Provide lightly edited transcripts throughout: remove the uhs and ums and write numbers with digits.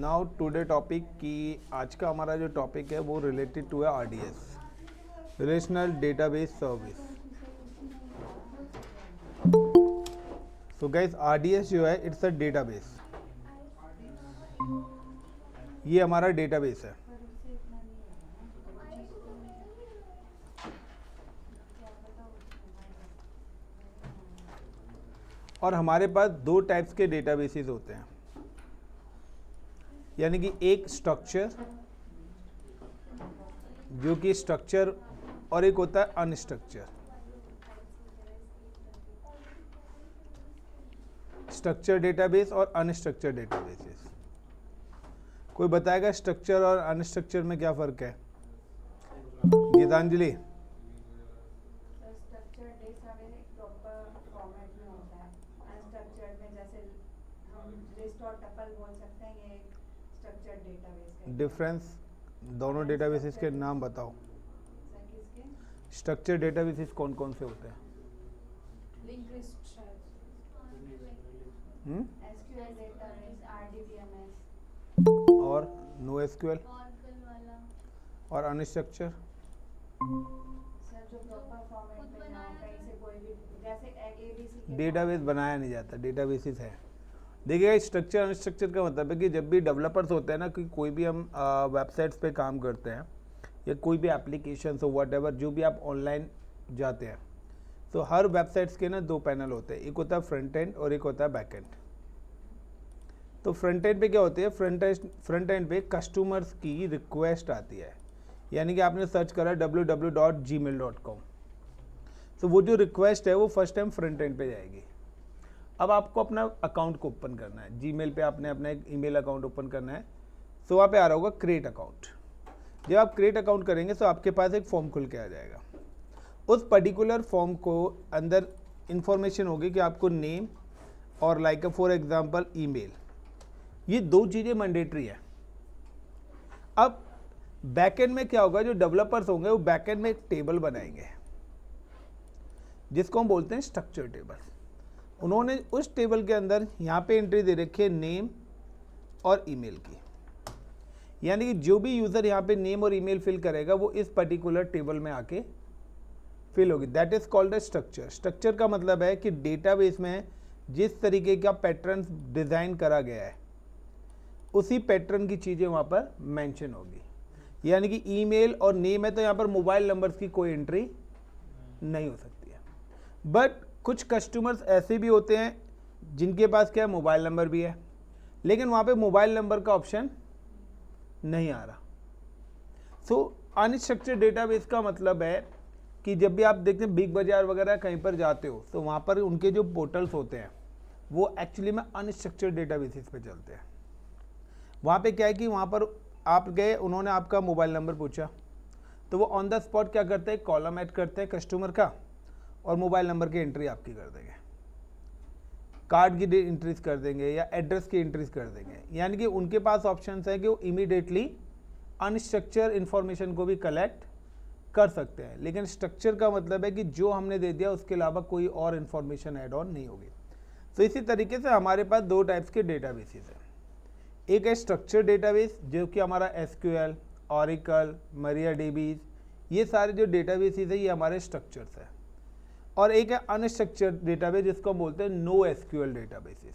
Now today topic कि आज का हमारा जो टॉपिक है वो रिलेटेड टू है RDS, relational database service. So guys, RDS जो है इट्स अ डेटाबेस। ये हमारा डेटाबेस है। और हमारे पास दो टाइप्स के डेटाबेसेस होते हैं, यानी कि एक स्ट्रक्चर जो कि स्ट्रक्चर और एक होता है अनस्ट्रक्चर। स्ट्रक्चर डेटाबेस और अनस्ट्रक्चर डेटाबेसेस। कोई बताएगा स्ट्रक्चर और अनस्ट्रक्चर में क्या फ़र्क है? गीतांजलि। स्ट्रक्चर डेटाबेस एक प्रॉपर फॉर्मेट में होता है। अनस्ट्रक्चर्ड में जैसे हम लिस्ट और टपल बोल सकते हैं, ये एक स्ट्रक्चर्ड डेटाबेस का डिफरेंस दोनों डेटाबेसेस के नाम बताओ। सर किसके? स्ट्रक्चर डेटाबेसेस कौन कौन से होते हैं? Link list, SQL database, RDBMS और नो एसक्यूएल और अनस्ट्रक्चर। सर जो प्रॉपर फॉर्मेट में ना हो, कहीं से कोई भी जैसे एबीसी डेटाबेस बनाया नहीं जाता, डेटाबेसेस है। देखिए, स्ट्रक्चर अनस्ट्रक्चर का मतलब है कि जब भी डेवलपर्स होते हैं ना, कि कोई भी हम वेबसाइट्स पे काम करते हैं या कोई भी एप्लीकेशन हो, व्हाटएवर, जो भी आप ऑनलाइन जाते हैं, तो हर वेबसाइट्स के ना दो पैनल होते हैं, एक होता है फ्रंट एंड और एक होता है बैक एंड। तो फ्रंट एंड पे क्या होती है? फ्रंट एंड पे कस्टमर्स की रिक्वेस्ट आती है, यानी कि आपने सर्च करा www.gmail.com, तो वो जो रिक्वेस्ट है वो फर्स्ट टाइम फ्रंट एंड पे जाएगी। अब आपको अपना अकाउंट को ओपन करना है, जीमेल पे आपने अपना एक ईमेल अकाउंट ओपन करना है, तो वहाँ पे आ रहा होगा क्रिएट अकाउंट। जब आप क्रिएट अकाउंट करेंगे तो आपके पास एक फॉर्म खुल के आ जाएगा। उस पर्टिकुलर फॉर्म को अंदर इंफॉर्मेशन होगी कि आपको नेम और लाइक फॉर एग्जांपल ईमेल, ये दो चीज़ें मैंडेटरी है। अब बैकएंड में क्या होगा? जो डेवलपर्स होंगे वो बैकएंड में एक टेबल बनाएंगे जिसको हम बोलते हैं स्ट्रक्चर टेबल। उन्होंने उस टेबल के अंदर यहाँ पे एंट्री दे रखी है नेम और ईमेल की, यानी कि जो भी यूज़र यहाँ पे नेम और ईमेल फिल करेगा वो इस पर्टिकुलर टेबल में आके फिल होगी। That is called a structure. Structure का मतलब है कि डेटाबेस में जिस तरीके का पैटर्न डिज़ाइन करा गया है उसी पैटर्न की चीज़ें वहाँ पर मेंशन होगी। यानी कि ईमेल और नेम है तो यहाँ पर मोबाइल नंबर्स की कोई एंट्री नहीं हो सकती है। बट कुछ कस्टमर्स ऐसे भी होते हैं जिनके पास क्या है, मोबाइल नंबर भी है, लेकिन वहाँ पे मोबाइल नंबर का ऑप्शन नहीं आ रहा। सो अनस्ट्रक्चर्ड डेटाबेस का मतलब है कि जब भी आप देखते हैं बिग बाजार वगैरह कहीं पर जाते हो तो वहाँ पर उनके जो पोर्टल्स होते हैं वो एक्चुअली में अनस्ट्रक्चर्ड डेटाबेसिस पे चलते हैं। वहाँ पे क्या है कि वहाँ पर आप गए, उन्होंने आपका मोबाइल नंबर पूछा, तो वो ऑन द स्पॉट क्या करते हैं, कॉलम ऐड करते हैं कस्टमर का और मोबाइल नंबर की एंट्री आपकी कर देंगे, कार्ड की एंट्रीज कर देंगे या एड्रेस की एंट्रीज कर देंगे। यानी कि उनके पास ऑप्शन है कि वो इमीडिएटली अनस्ट्रक्चर इंफॉर्मेशन को भी कलेक्ट कर सकते हैं। लेकिन स्ट्रक्चर का मतलब है कि जो हमने दे दिया उसके अलावा कोई और इन्फॉर्मेशन ऐड ऑन नहीं होगी। तो इसी तरीके से हमारे पास दो टाइप्स के डेटाबेसेस हैं। एक है स्ट्रक्चर डेटाबेस जो कि हमारा एसक्यूएल, ऑरिकल, मरियाडीबी, ये सारे जो डेटाबेसेस है ये हमारे स्ट्रक्चर्स है। और एक है अनस्ट्रक्चर्ड डेटाबेस जिसको हम बोलते हैं no SQL databases.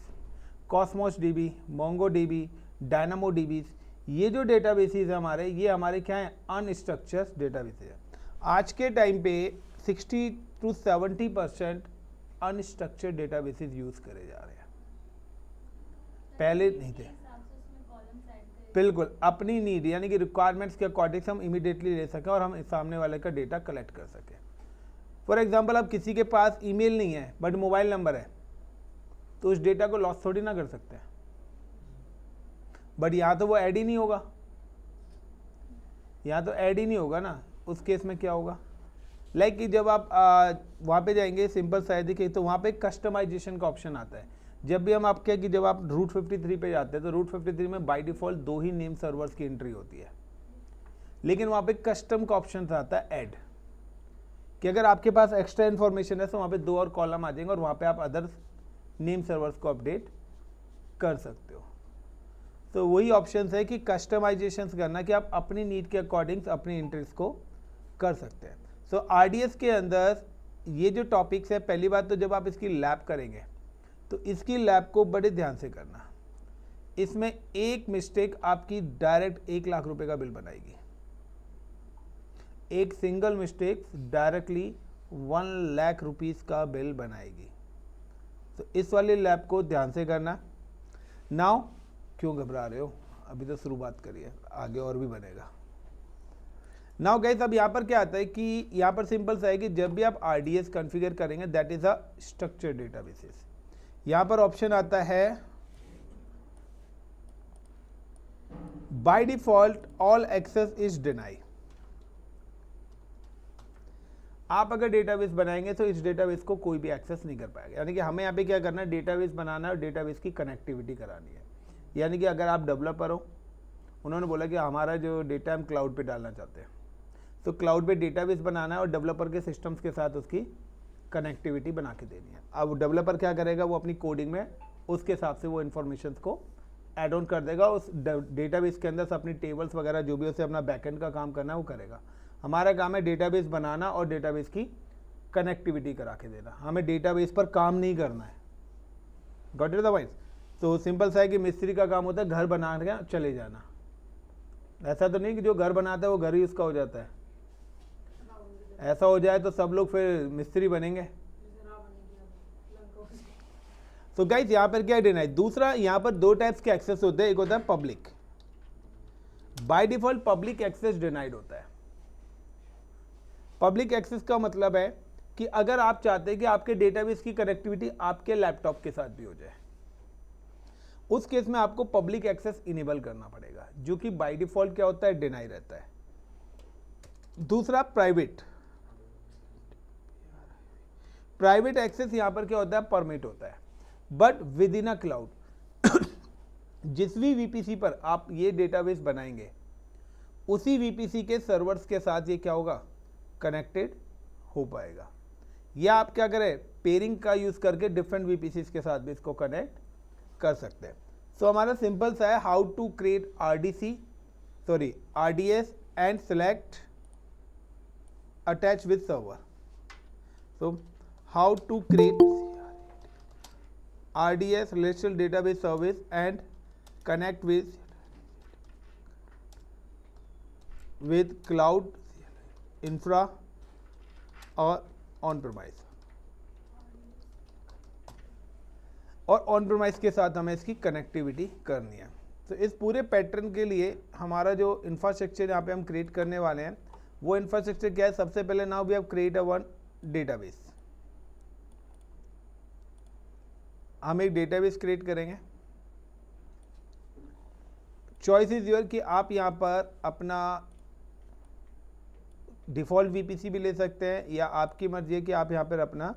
Cosmos DB, Mongo DB, Dynamo DB, ये जो डेटाबेसेस है हमारे, ये हमारे क्या है, अनस्ट्रक्चर्ड डेटाबेसेस है। आज के टाइम पे 60 to 70% अनस्ट्रक्चर्ड डेटाबेसेस यूज करे जा रहे हैं, पहले नहीं थे। बिल्कुल अपनी नीड यानी कि रिक्वायरमेंट्स के अकॉर्डिंग हम इमीडिएटली ले सकें और हम सामने वाले का डेटा कलेक्ट कर सकें। फॉर एग्जांपल, अब किसी के पास ईमेल नहीं है बट मोबाइल नंबर है, तो उस डेटा को लॉस थोड़ी ना कर सकते हैं। बट यहाँ तो वो ऐड ही नहीं होगा, यहाँ तो ऐड ही नहीं होगा ना। उस केस में क्या होगा, लाइक कि जब आप वहाँ पे जाएंगे, सिंपल सा है, देखिए तो वहाँ पे कस्टमाइजेशन का ऑप्शन आता है। जब भी हम आपके कि जब आप रूट 53 पे जाते हैं तो रूट 53 में बाय डिफ़ॉल्ट दो ही नेम सर्वर्स की एंट्री होती है, लेकिन वहाँ पे कस्टम का ऑप्शन आता है ऐड, कि अगर आपके पास एक्स्ट्रा इन्फॉर्मेशन है तो वहाँ पे दो और कॉलम आ जाएंगे और वहाँ पे आप अदर नेम सर्वर्स को अपडेट कर सकते हो। तो वही ऑप्शन है कि कस्टमाइजेशंस करना, कि आप अपनी नीड के अकॉर्डिंग अपनी इंटरेस्ट को कर सकते हैं। सो RDS के अंदर ये जो टॉपिक्स है, पहली बात तो जब आप इसकी लैब करेंगे तो इसकी लैब को बड़े ध्यान से करना। इसमें एक मिस्टेक आपकी डायरेक्ट 1 लाख रुपए का बिल बनाएगी। एक single mistake directly 1 lakh rupees का बिल बनाएगी। तो इस वाली लैब को ध्यान से करना। नाउ क्यों घबरा रहे हो, अभी तो शुरुआत करिए, आगे और भी बनेगा। नाउ गाइस, अब यहाँ पर क्या आता है कि यहाँ पर सिंपल सा है कि जब भी आप RDS कॉन्फ़िगर करेंगे, that is a structured databases. यहाँ पर ऑप्शन आता है by default all access is deny. आप अगर डेटाबेस बनाएंगे तो इस डेटाबेस को कोई भी एक्सेस नहीं कर पाएगा। यानी कि हमें यहाँ पे क्या करना है, डेटाबेस बनाना है और डेटाबेस की कनेक्टिविटी करानी है। यानी कि अगर आप डेवलपर हो, उन्होंने बोला कि हमारा जो डेटा हम क्लाउड पे डालना चाहते हैं, तो क्लाउड पे डेटाबेस बनाना है और डेवलपर के सिस्टम्स के साथ उसकी कनेक्टिविटी बना के देनी है। अब डेवलपर क्या करेगा, वो अपनी कोडिंग में उसके हिसाब से वो इन्फॉर्मेशन को ऐड ऑन कर देगा, उस डेटाबेस के अंदर से अपनी टेबल्स वगैरह जो भी उसे अपना बैकएंड का काम करना है वो करेगा। हमारा काम है डेटाबेस बनाना और डेटाबेस की कनेक्टिविटी करा के देना। हमें डेटाबेस पर काम नहीं करना है। Got it the point? तो सिंपल सा है कि मिस्त्री का काम होता है घर बना के चले जाना। ऐसा तो नहीं कि जो घर बनाता है वो घर ही उसका हो जाता है। ऐसा हो जाए तो सब लोग फिर मिस्त्री बनेंगे। तो गाइस, यहाँ पर क्या है, डिनाई। दूसरा, यहाँ पर 2 टाइप्स के एक्सेस होते हैं। एक होता है public. By default public access denied होता है। पब्लिक एक्सेस का मतलब है कि अगर आप चाहते हैं कि आपके डेटाबेस की कनेक्टिविटी आपके लैपटॉप के साथ भी हो जाए, उस केस में आपको पब्लिक एक्सेस इनेबल करना पड़ेगा, जो कि बाय डिफॉल्ट क्या होता है, डिनाई रहता है। दूसरा, प्राइवेट। प्राइवेट एक्सेस यहां पर क्या होता है, परमिट होता है, but with in a cloud. जिस भी VPC पर आप ये डेटाबेस बनाएंगे, उसी VPC के सर्वर्स के साथ ये क्या होगा, कनेक्टेड हो पाएगा। या आप क्या करें, पेयरिंग का यूज करके डिफरेंट VPCs के साथ भी इसको कनेक्ट कर सकते हैं। सो हमारा सिंपल सा है, how to create RDS and select attach with server. So how to create RDS relational database service and connect with cloud infra और ऑन प्रोमाइस। और ऑन प्रोमाइस के साथ हमें इसकी कनेक्टिविटी करनी है। तो इस पूरे पैटर्न के लिए हमारा जो इंफ्रास्ट्रक्चर यहाँ पे हम क्रिएट करने वाले हैं, वो इंफ्रास्ट्रक्चर क्या है, सबसे पहले now we have create a one database. हम एक डेटाबेस क्रिएट करेंगे। चॉइस इज योर कि आप यहाँ पर अपना डिफॉल्ट VPC भी ले सकते हैं, या आपकी मर्जी है कि आप यहाँ पर अपना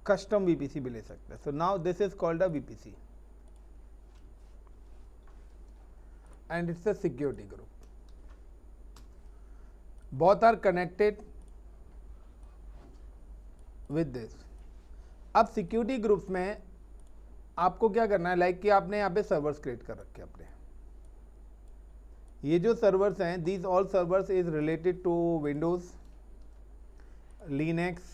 कस्टम VPC भी ले सकते हैं। So now this is called a VPC and it's a security group. Both are connected with this. अब सिक्योरिटी ग्रुप्स में आपको क्या करना है, लाइक कि आपने यहाँ पे सर्वर्स क्रिएट कर रखे हैं अपने। ये जो सर्वर्स हैं, these all servers is related to Windows, Linux.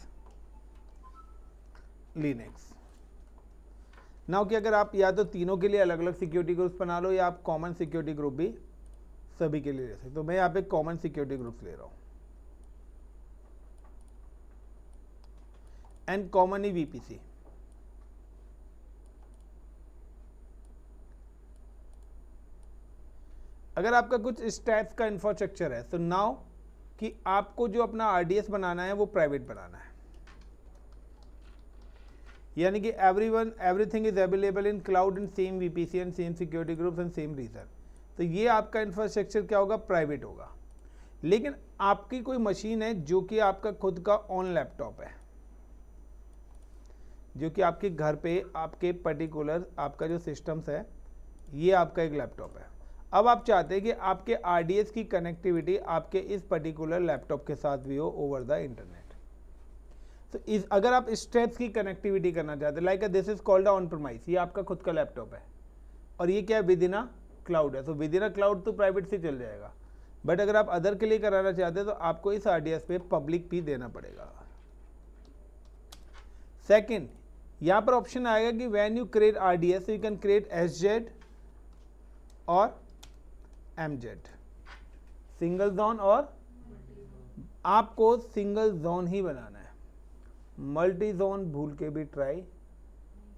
Now कि अगर आप या तो तीनों के लिए अलग अलग सिक्योरिटी ग्रुप्स बना लो, या आप कॉमन सिक्योरिटी ग्रुप भी सभी के लिए ले सकते। तो मैं यहाँ पे कॉमन सिक्योरिटी ग्रुप्स ले रहा हूँ एंड कॉमन ही VPC। अगर आपका कुछ इस टाइप का इंफ्रास्ट्रक्चर है, तो नाउ कि आपको जो अपना RDS बनाना है वो प्राइवेट बनाना है। यानी कि everything is available in cloud in same VPC and same security groups and same region. तो ये आपका इंफ्रास्ट्रक्चर क्या होगा, प्राइवेट होगा। लेकिन आपकी कोई मशीन है जो कि आपका खुद का ऑन लैपटॉप है, जो कि आपके घर पे आपके पर्टिकुलर आपका जो सिस्टम्स है, ये आपका एक लैपटॉप है। अब आप चाहते हैं कि आपके RDS की कनेक्टिविटी आपके इस पर्टिकुलर लैपटॉप के साथ भी हो ओवर द इंटरनेट। तो अगर आप इस टाइप की कनेक्टिविटी करना चाहते हैं, like this is called on premise, ये आपका खुद का लैपटॉप है और ये क्या है, विद इन अ क्लाउड है, तो विद इन अ क्लाउड तो प्राइवेट से चल जाएगा, बट अगर आप अदर के लिए कराना चाहते हैं तो आपको इस RDS पे पब्लिक भी देना पड़ेगा। सेकंड, यहाँ पर ऑप्शन आएगा कि when you create RDS you can create SZ और MZ, सिंगल जोन, और आपको सिंगल जोन ही बनाना है, मल्टी जोन भूल के भी ट्राई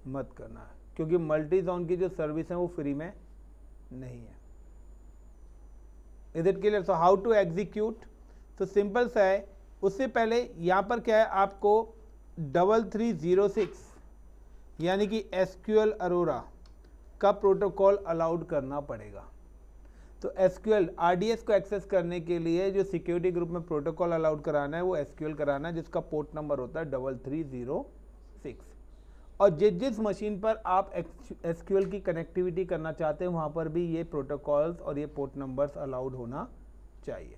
मत करना, क्योंकि मल्टी जोन की जो सर्विस है वो फ्री में नहीं है। Is it clear? So how to execute, तो सिंपल सा है। उससे पहले यहाँ पर क्या है, आपको 3306 यानी कि SQL अरोरा का प्रोटोकॉल अलाउड करना पड़ेगा। तो SQL RDS को एक्सेस करने के लिए जो सिक्योरिटी ग्रुप में प्रोटोकॉल अलाउड कराना है वो SQL कराना है, जिसका पोर्ट नंबर होता है 3306। और जिस मशीन पर आप SQL की कनेक्टिविटी करना चाहते हैं वहाँ पर भी ये प्रोटोकॉल्स और ये पोर्ट नंबर्स अलाउड होना चाहिए।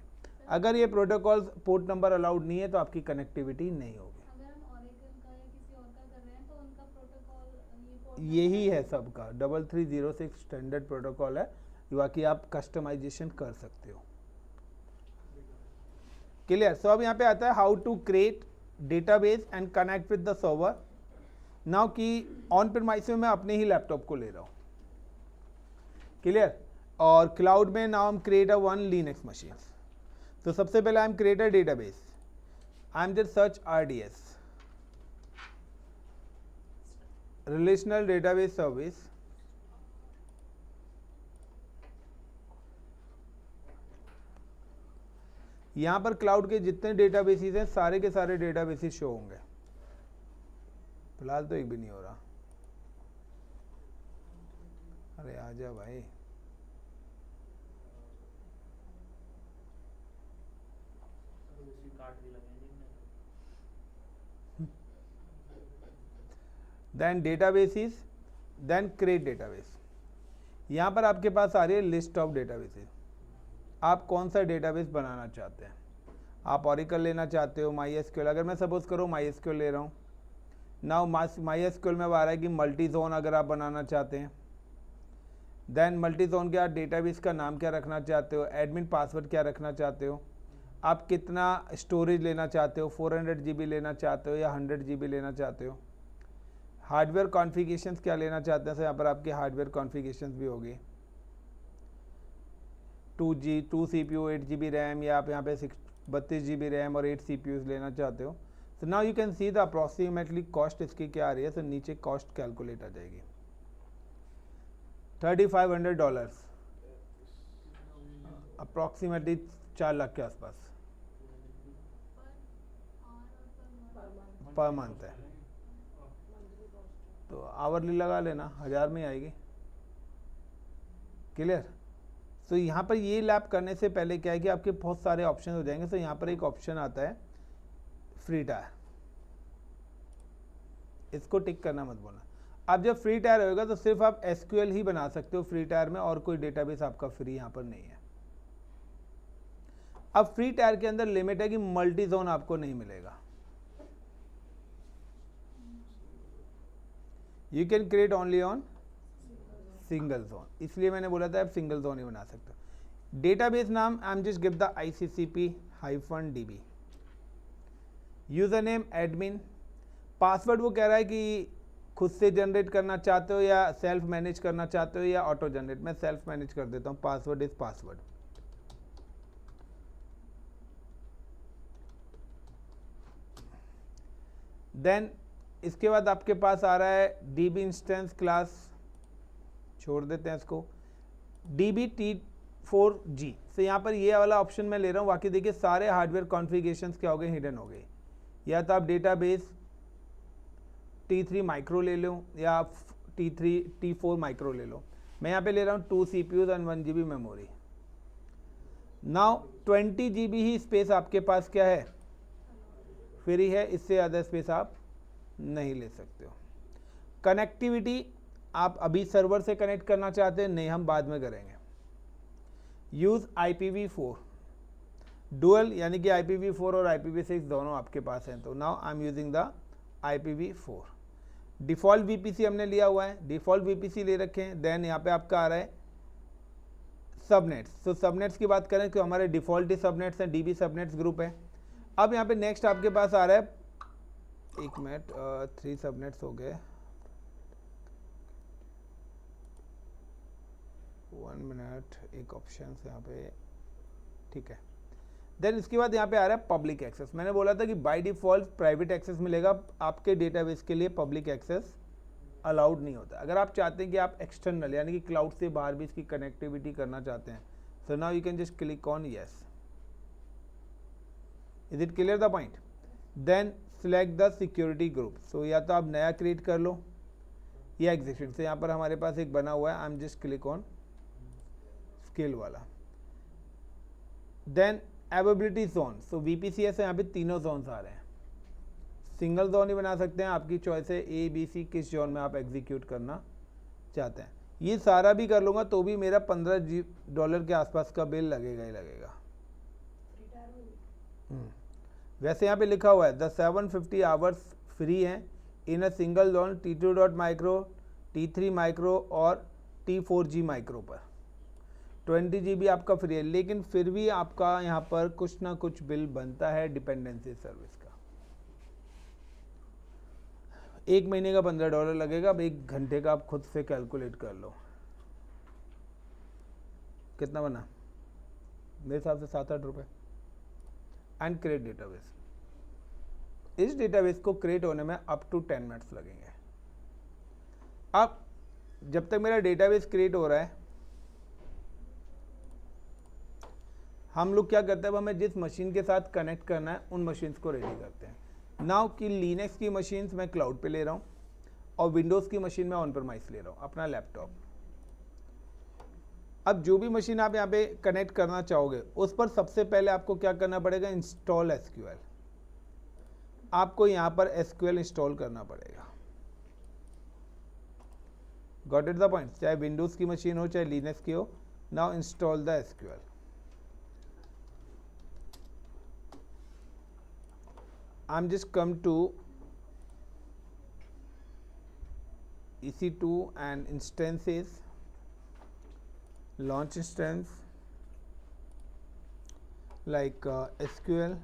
अगर ये प्रोटोकॉल्स पोर्ट नंबर अलाउड नहीं है तो आपकी कनेक्टिविटी नहीं होगी। अगर हम Oracle का या किसी और का कर रहे हैं तो उनका प्रोटोकॉल यही है सबका, 3306 स्टैंडर्ड प्रोटोकॉल है, बाकी आप कस्टमाइजेशन कर सकते हो। क्लियर? सो अब यहाँ पे आता है how to create database and connect with the server. Now कि ऑन प्रीमाइस में मैं अपने ही लैपटॉप को ले रहा हूँ, क्लियर, और क्लाउड में नाउ हम create a one Linux machine. तो सबसे पहले I am create a database, I am just search RDS, relational database service. यहाँ पर क्लाउड के जितने डेटाबेसेस हैं सारे के सारे डेटाबेसेस शो होंगे। फिलहाल तो एक भी नहीं हो रहा। अरे आजा भाई, then databases, then create database. यहाँ पर आपके पास आ रही है लिस्ट ऑफ डेटाबेसेस। आप कौन सा डेटाबेस बनाना चाहते हैं? आप Oracle लेना चाहते हो, MySQL, अगर मैं सपोज करो MySQL ले रहा हूँ। नाउ MySQL में आ रहा है कि मल्टी जोन अगर आप बनाना चाहते हैं, देन मल्टी जोन के आप डेटाबेस का नाम क्या रखना चाहते हो, एडमिन पासवर्ड क्या रखना चाहते हो, आप कितना स्टोरेज लेना चाहते हो, 400 GB लेना चाहते हो या 100 GB लेना चाहते हो, हार्डवेयर कॉन्फ़िगरेशंस क्या लेना चाहते हैं। यहाँ पर आपके हार्डवेयर कॉन्फ़िगरेशंस भी होगी, 2 CPU 8 GB रैम, या आप यहाँ पे 32 GB रैम और 8 CPUs लेना चाहते हो। सो now you can see the approximately cost इसकी क्या आ रही है। तो नीचे कॉस्ट कैलकुलेट आ जाएगी, $3500, अप्रॉक्सीमेटली 4 लाख के आसपास पर मंथ है। तो आवरली लगा लेना, 1000 में आएगी। क्लियर? तो यहाँ पर ये लैप करने से पहले क्या है कि आपके बहुत सारे ऑप्शन हो जाएंगे। तो यहाँ पर एक ऑप्शन आता है फ्री टायर, इसको टिक करना मत बोलना। अब जब फ्री टायर होगा तो सिर्फ आप SQL ही बना सकते हो फ्री टायर में, और कोई डेटाबेस आपका फ्री यहाँ पर नहीं है। अब फ्री टायर के अंदर लिमिट है कि मल्टी जोन आपको नहीं मिलेगा। You can create only on single zone, इसलिए मैंने बोला था आप सिंगल जोन ही बना सकते हो। डेटाबेस नाम आई am just give the ICCP-DB, user name admin, password वो कह रहा है कि खुद से जनरेट करना चाहते हो या सेल्फ मैनेज करना चाहते हो या ऑटो जनरेट। मैं सेल्फ मैनेज कर देता हूँ, पासवर्ड इज पासवर्ड। देन इसके बाद आपके पास आ रहा है DB इंस्टेंस क्लास, छोड़ देते हैं इसको, DB-T4G। तो यहाँ पर ये वाला ऑप्शन मैं ले रहा हूँ, बाकी देखिए सारे हार्डवेयर कॉन्फ़िगरेशंस क्या हो गए, हिडन हो गए। या तो आप डेटाबेस T3 माइक्रो ले लो या T4 माइक्रो ले लो। मैं यहाँ पे ले रहा हूँ 2 CPUs और 1 GB मेमोरी। नाउ 20 GB ही स्पेस आपके पास क्या है, फ्री है, इससे ज़्यादा स्पेस आप नहीं ले सकते हो। कनेक्टिविटी आप अभी सर्वर से कनेक्ट करना चाहते हैं, नहीं, हम बाद में करेंगे। यूज़ IPv4 डुअल, यानी कि IPv4 और IPv6 दोनों आपके पास हैं। तो now I am using the IPv4। Default VPC हमने लिया हुआ है, डिफ़ॉल्ट वीपीसी ले रखे हैं। देन यहाँ पे आपका आ रहा है सबनेट्स। तो सबनेट्स की बात करें तो हमारे डिफ़ॉल्ट ही सबनेट्स हैं, डीबी सबनेट्स ग्रुप है। अब यहाँ पे नेक्स्ट आपके पास आ रहा है, एक मिनट, 3 सबनेट्स हो गए, 1 मिनट, एक ऑप्शन यहाँ पे, ठीक है। देन इसके बाद यहाँ पे आ रहा है पब्लिक एक्सेस। मैंने बोला था कि बाय डिफ़ॉल्ट प्राइवेट एक्सेस मिलेगा, आपके डेटाबेस के लिए पब्लिक एक्सेस अलाउड नहीं होता। अगर आप चाहते हैं कि आप एक्सटर्नल यानी कि क्लाउड से बाहर भी इसकी कनेक्टिविटी करना चाहते हैं, so now you can just click on yes. Is it clear the point? Then select the security group. So या तो आप नया क्रिएट कर लो या एग्जिस्टिंग। से यहाँ पर हमारे पास एक बना हुआ है, I am just click on scale वाला। Then availability zone. So VPCs यहाँ पे तीनों जोन्स आ रहे हैं, सिंगल जोन ही बना सकते हैं, आपकी चॉइस है ए बी सी, किस जोन में आप एग्जीक्यूट करना चाहते हैं। ये सारा भी कर लूँगा तो भी मेरा $15 के आसपास का बिल लगेगा ही लगेगा। वैसे यहाँ पे लिखा हुआ है द 750 आवर्स फ्री हैं in a single zone T2 micro, T3 micro और T4G माइक्रो पर 20 GB आपका फ्री है। लेकिन फिर भी आपका यहाँ पर कुछ ना कुछ बिल बनता है डिपेंडेंसी सर्विस का। 1 महीने का $15 लगेगा। अब 1 घंटे का आप खुद से कैलकुलेट कर लो कितना बना, मेरे हिसाब से 7-8 रुपये। And create database. इस डेटाबेस को क्रिएट होने में अप टू 10 मिनट्स लगेंगे। अब जब तक मेरा डेटाबेस क्रिएट हो रहा है, हम लोग क्या करते हैं, अब हमें जिस मशीन के साथ कनेक्ट करना है उन मशीन्स को रेडी करते हैं। नाउ कि लिनक्स की मशीन्स मैं क्लाउड पे ले रहा हूँ और विंडोज़ की मशीन में ऑन प्रेमाइस ले रहा हूँ, अपना लैपटॉप। अब जो भी मशीन आप यहाँ पे कनेक्ट करना चाहोगे उस पर सबसे पहले आपको क्या करना पड़ेगा, इंस्टॉल एसक्यूएल। आपको यहाँ पर एसक्यूएल इंस्टॉल करना पड़ेगा। Got it the point? चाहे विंडोज़ की मशीन हो चाहे लिनक्स की हो, now install the SQL. I'm just come to EC2 and instances, launch instance like SQL,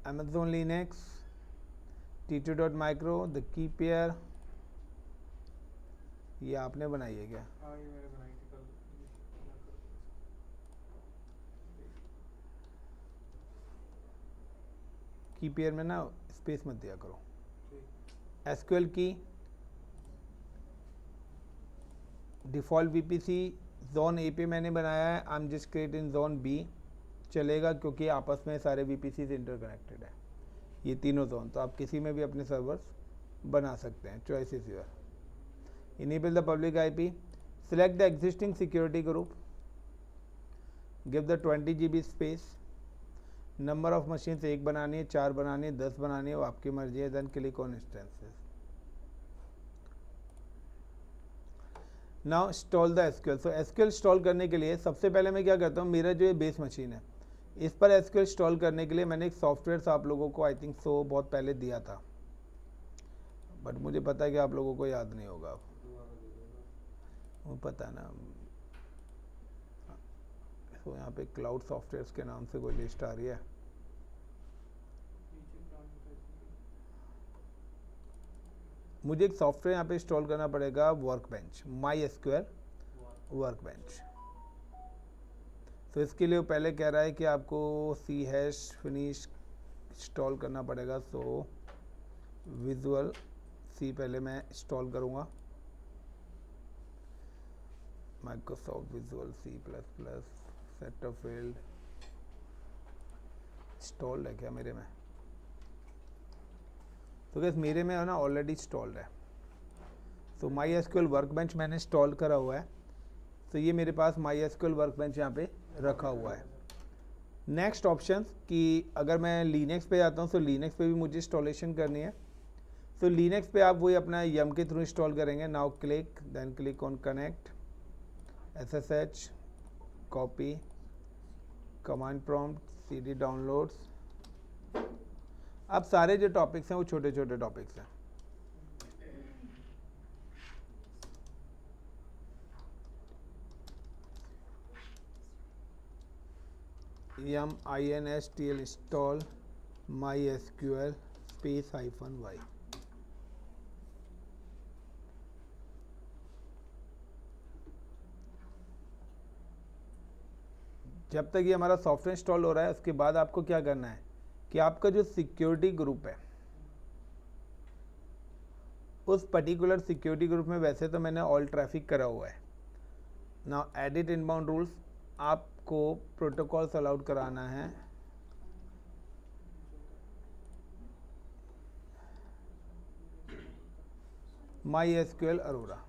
Amazon Linux, T2.micro, the key pair। ये आपने बनाई है क्या? हाँ, ये मैंने बनाई थी कल। की पेयर में ना स्पेस मत दिया करो। एसक्यूएल की डिफ़ॉल्ट वीपीसी जोन ए पे मैंने बनाया है, I am just create in zone B. चलेगा क्योंकि आपस में सारे वीपीसीज इंटरकनेक्टेड है, ये तीनों जोन। तो आप किसी में भी अपने सर्वर्स बना सकते हैं, choice is your. Enable the public IP, select the existing security group, give the 20 GB space. Number of machines 1 बनानी है, 4 बनानी है, 10 बनानी है, वो आपकी मर्जी है। Then click on instances. Now install the SQL. So SQL install करने के लिए सबसे पहले मैं क्या करता हूँ, मेरा जो ये बेस मशीन है इस पर एसक्यूएल इंस्टॉल करने के लिए मैंने एक सॉफ्टवेयर आप लोगों को आई थिंक सो बहुत पहले दिया था, बट मुझे पता है कि आप लोगों को याद नहीं होगा। अब वो पता है ना, तो यहाँ पे क्लाउड सॉफ्टवेयर्स के नाम से कोई लिस्ट आ रही है। मुझे एक सॉफ्टवेयर यहाँ पे इंस्टॉल करना पड़ेगा, वर्कबेंच, माई एसक्यूएल वर्कबेंच। तो इसके लिए वो पहले कह रहा है कि आपको /finish इंस्टॉल करना पड़ेगा। सो विजुअल सी पहले मैं इंस्टॉल करूँगा, Microsoft visual C++, setup field installed है क्या मेरे में? तो गैस मेरे में है ना ऑलरेडी इंस्टॉल्ड है। तो माई एसक्यूएल वर्कबेंच मैंने इंस्टॉल करा हुआ है। तो ये मेरे पास माई एसक्यूएल वर्कबेंच यहाँ पे रखा हुआ है। नेक्स्ट ऑप्शन कि अगर मैं लिनक्स पे जाता हूँ तो लिनक्स पे भी मुझे इंस्टॉलेशन करनी है। तो लिनक्स पे आप वही अपना यम के थ्रू इंस्टॉल करेंगे। Now click, then click on connect, SSH, copy, command prompt, CD downloads. अब सारे जो टॉपिक्स हैं वो छोटे छोटे टॉपिक्स हैं। MINSTL install MySQL space -y। जब तक ये हमारा सॉफ्टवेयर इंस्टॉल हो रहा है उसके बाद आपको क्या करना है कि आपका जो सिक्योरिटी ग्रुप है उस पर्टिकुलर सिक्योरिटी ग्रुप में, वैसे तो मैंने ऑल ट्रैफिक करा हुआ है, नाउ एडिट इनबाउंड रूल्स, आपको प्रोटोकॉल्स अलाउड कराना है। MySQL अरोरा,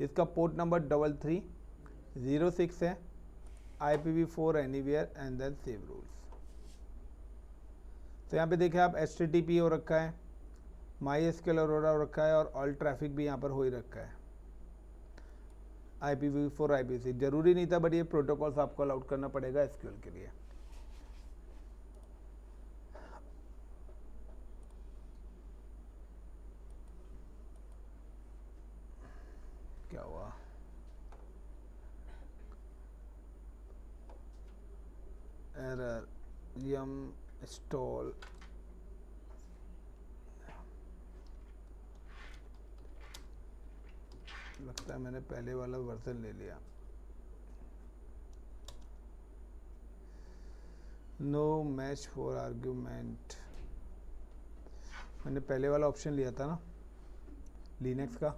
इसका पोर्ट नंबर 3306 है, IPv4 anywhere and then save rules. तो यहाँ पे देखिए आप HTTP हो रखा है, MySQL अरोरा हो रखा है और ऑल ट्रैफिक भी यहाँ पर हो ही रखा है, IPv4 IPv6 जरूरी नहीं था, बट ये प्रोटोकॉल्स आपको अलाउड करना पड़ेगा SQL के लिए। क्या हुआ? एरर yum install लगता है मैंने पहले वाला वर्जन ले लिया। नो मैच फॉर आर्ग्यूमेंट, मैंने पहले वाला ऑप्शन लिया था ना लिनक्स का,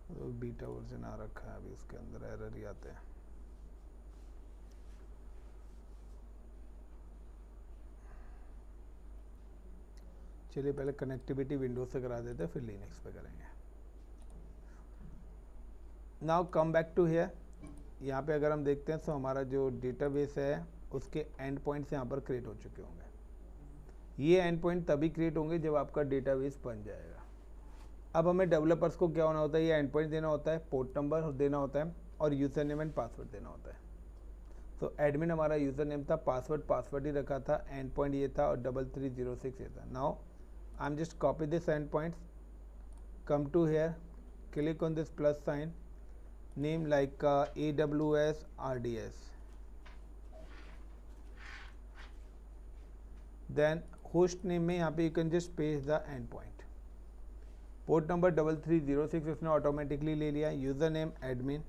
तो बीटा वर्जन आ रखा है, अभी उसके अंदर एरर ही आते हैं। चलिए पहले कनेक्टिविटी विंडोज से करा देते हैं, फिर लिनक्स पे करेंगे। Now come back to here, यहाँ पे अगर हम देखते हैं तो हमारा जो डेटाबेस है उसके एंड पॉइंट्स यहाँ पर क्रिएट हो चुके होंगे। ये एंड पॉइंट तभी क्रिएट होंगे जब आपका डेटाबेस बन जाएगा। अब हमें डेवलपर्स को क्या होना होता है, ये एंड पॉइंट देना होता है, पोर्ट नंबर देना होता है और यूज़र नेम एंड पासवर्ड देना होता है। तो एडमिन हमारा यूज़र नेम था, पासवर्ड ही रखा था, एंड पॉइंट ये था और 3306 ये था। Now I am just copy this and points, come to here, click on this plus sign, name like AWS RDS, then host name में यहाँ पे you can just paste the endpoint, port number 3306 इसने automatically ले लिया, user name admin,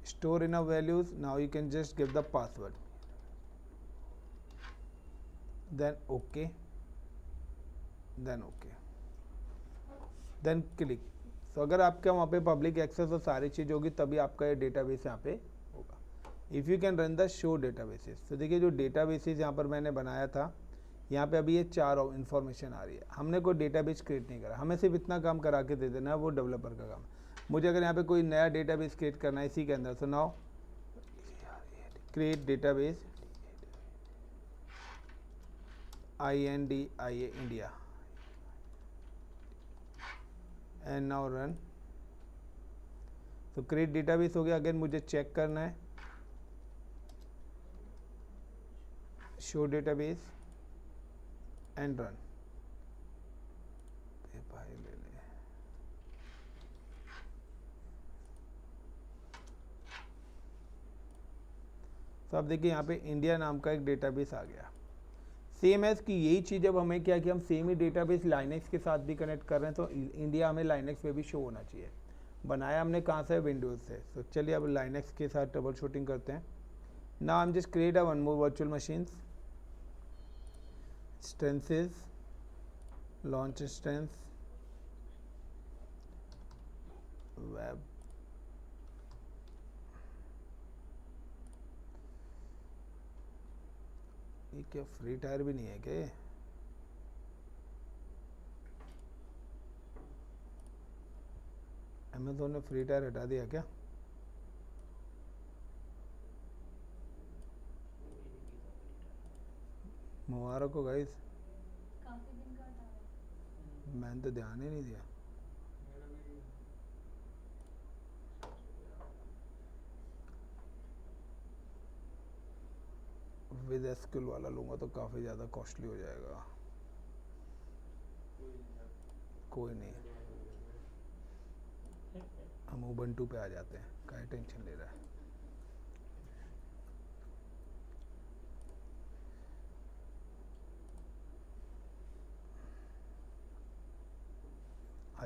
store in a values, now you can just give the password, then OK, then click. तो अगर आपका वहाँ पे पब्लिक एक्सेस और सारी चीज़ होगी तभी आपका ये डेटाबेस यहाँ पे होगा। If you can run the show databases, तो देखिए जो डेटाबेसेस यहाँ पर मैंने बनाया था, यहाँ पे अभी ये 4 इन्फॉर्मेशन आ रही है। हमने कोई डेटाबेस क्रिएट नहीं करा, हमें सिर्फ इतना काम करा के दे देना है, वो डेवलपर का काम। मुझे अगर यहाँ पे कोई नया डेटाबेस क्रिएट करना है इसी के अंदर, तो now create database INDIA India and now run. तो क्रिएट डेटाबेस हो गया। अगेन मुझे चेक करना है, शो डेटाबेस एंड रन। भाई ले ले, तो अब देखिए यहाँ पे इंडिया नाम का एक डेटाबेस आ गया। सेम एज कि यही चीज़ अब हमें क्या कि हम सेम ही डेटाबेस लाइनेक्स के साथ भी कनेक्ट कर रहे हैं, तो इंडिया हमें लाइनेक्स पे भी शो होना चाहिए। बनाया हमने कहाँ से, विंडोज़ से। तो चलिए अब लाइनेक्स के साथ ट्रबल शूटिंग करते हैं। Now I am just create a one more virtual machines, instances, launch instance, web, ये क्या फ्री टायर भी नहीं है क्या? अमेज़ॉन ने फ्री टायर हटा दिया क्या? मुबारक हो गाइस, काफी दिन का हटा है। मैंने तो ध्यान ही नहीं दिया। विद एसक्यूएल वाला लूँगा तो काफ़ी ज़्यादा कॉस्टली हो जाएगा। कोई नहीं, हम उबंटू पे आ जाते हैं, काहे टेंशन ले रहा है।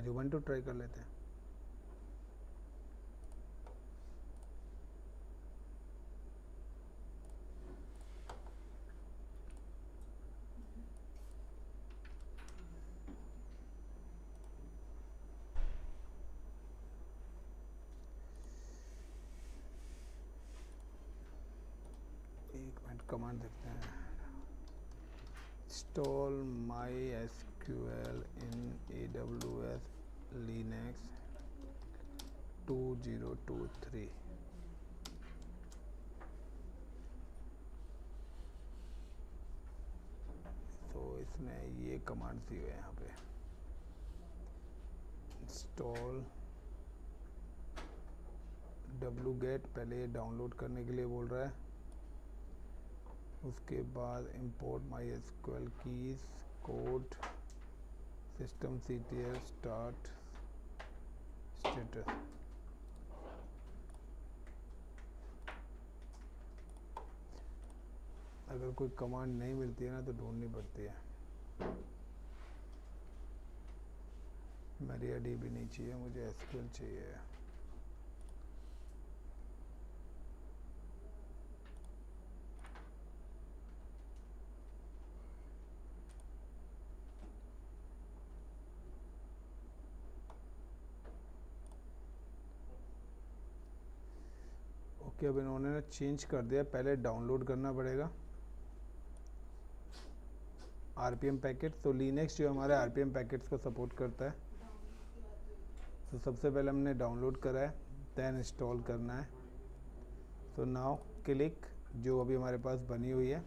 आज उबंटू ट्राई कर लेते हैं। एक मिनट कमांड देखते हैं। install MySQL in AWS Linux 2023। तो इसने ये कमांड दी हुई है यहाँ पे, इंस्टॉल wget, पहले ये डाउनलोड करने के लिए बोल रहा है। उसके बाद import MySQL keys, code, systemctl, start, status। अगर कोई कमांड नहीं मिलती है ना तो ढूंढनी पड़ती है। MariaDB नहीं चाहिए मुझे, SQL चाहिए। ओके, अब इन्होंने ना चेंज कर दिया, पहले डाउनलोड करना पड़ेगा आरपीएम पैकेट। तो लिनक्स जो हमारे आरपीएम पैकेट्स को सपोर्ट करता है, तो सबसे पहले हमने डाउनलोड करा है, देन इंस्टॉल करना है। तो नाउ क्लिक जो अभी हमारे पास बनी हुई है,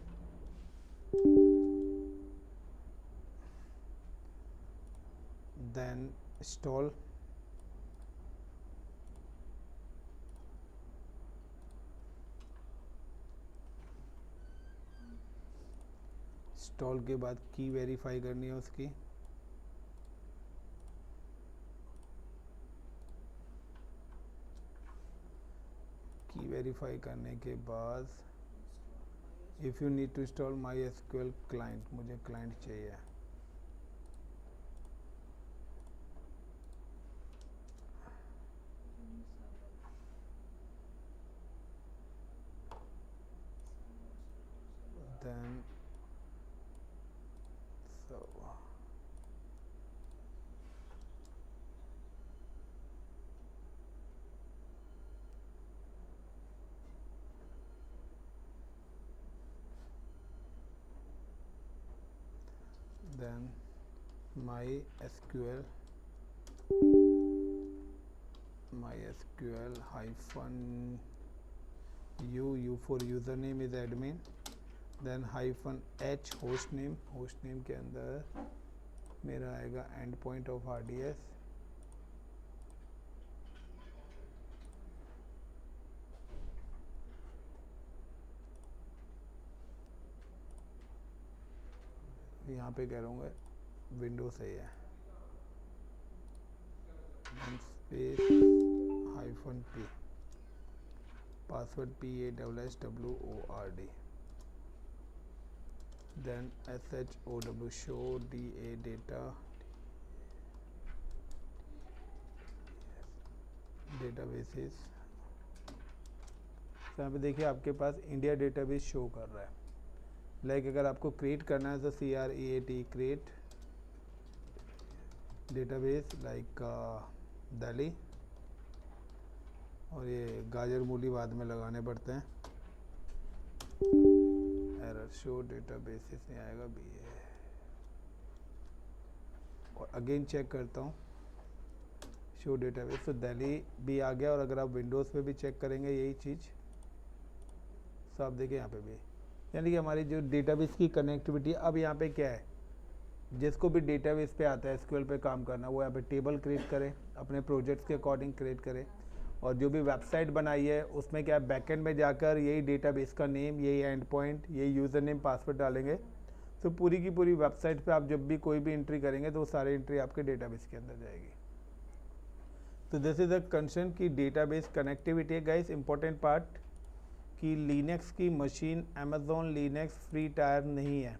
देन इंस्टॉल। इंस्टॉल के बाद की वेरीफाई करनी है उसकी। की वेरीफाई करने के बाद if you need to install MySQL client, मुझे क्लाइंट चाहिए। Then then MySQL hyphen u for username is admin, then hyphen h hostname के अंदर मेरा आएगा endpoint of RDS, यहाँ पे कह रहूँगा विंडो सही है, space hyphen p, password PASSWORD, then SHOW show DA data, databases. तो यहाँ पे देखिए आपके पास इंडिया डेटाबेस शो कर रहा है। लाइक अगर आपको क्रिएट करना है तो CREAT create database like Delhi, और ये गाजर मूली बाद में लगाने पड़ते हैं। एरर शो डेटाबेसेस नहीं आएगा भी है, और अगेन चेक करता हूँ शो डेटाबेस, तो दिल्ली भी आ गया। और अगर आप विंडोज़ पे भी चेक करेंगे यही चीज़, तो आप देखिए यहाँ पे भी, यानी कि हमारी जो डेटाबेस की कनेक्टिविटी। अब यहाँ पे क्या है, जिसको भी डेटाबेस पे आता है SQL पे काम करना, वो यहाँ पे टेबल क्रिएट करे, अपने प्रोजेक्ट्स के अकॉर्डिंग क्रिएट करे। और जो भी वेबसाइट बनाई है उसमें क्या है, बैकएंड में जाकर यही डेटाबेस का नेम, यही एंड पॉइंट, यही यूज़र नेम पासवर्ड डालेंगे, तो पूरी की पूरी वेबसाइट पे आप जब भी कोई भी एंट्री करेंगे तो वो सारी एंट्री आपके डेटाबेस के अंदर जाएगी। तो दिस इज़ अ कंसर्न की डेटाबेस कनेक्टिविटी है गाइस, इंपॉर्टेंट पार्ट कि लिनक्स की machine Amazon Linux free tyre नहीं है।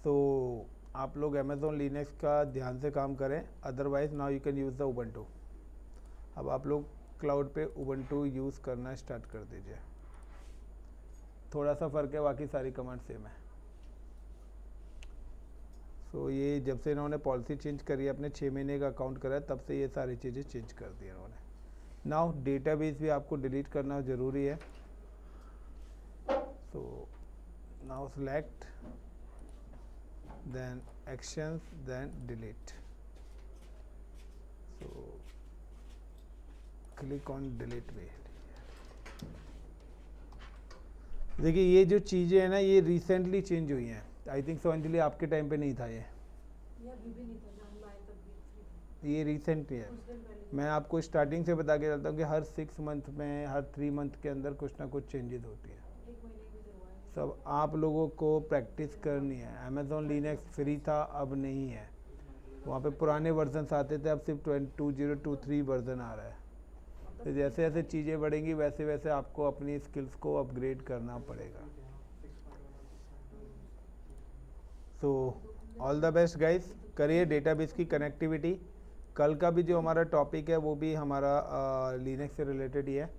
तो आप लोग अमेज़ॉन लिनक्स का ध्यान से काम करें, otherwise now you can use the Ubuntu. अब आप लोग क्लाउड पे उबंटू यूज़ करना स्टार्ट कर दीजिए। थोड़ा सा फ़र्क है, बाकी सारी कमांड सेम है। सो ये जब से इन्होंने पॉलिसी चेंज करी है, अपने 6 महीने का अकाउंट करा है, तब से ये सारी चीज़ें चेंज कर दी इन्होंने। नाउ डेटाबेस भी आपको डिलीट करना ज़रूरी है। So now select, then actions, then delete. So click on delete way। देखिए ये जो चीज़ें हैं ना, ये रिसेंटली चेंज हुई हैं। आई थिंक सो अंजलि आपके टाइम पे नहीं था ये अभी भी नहीं था जब हम आए तब भी ये रिसेंटली है। कुछ दिन पहले मैं आपको स्टार्टिंग से बता के चलता हूँ कि हर 6 मंथ में, हर 3 मंथ के अंदर कुछ ना कुछ चेंजेस होती है। 1 महीने के भीतर हुआ है। सब आप लोगों को प्रैक्टिस करनी है। अमेज़ॉन लिनक्स फ्री था, अब नहीं है। वहाँ पे पुराने वर्जन आते थे, अब सिर्फ 2023 वर्जन आ रहा है। तो जैसे जैसे चीज़ें बढ़ेंगी वैसे वैसे आपको अपनी स्किल्स को अपग्रेड करना पड़ेगा। So all the best guys, करिए डेटाबेस की कनेक्टिविटी। कल का भी जो हमारा टॉपिक है वो भी हमारा लिनक्स से रिलेटेड ही है।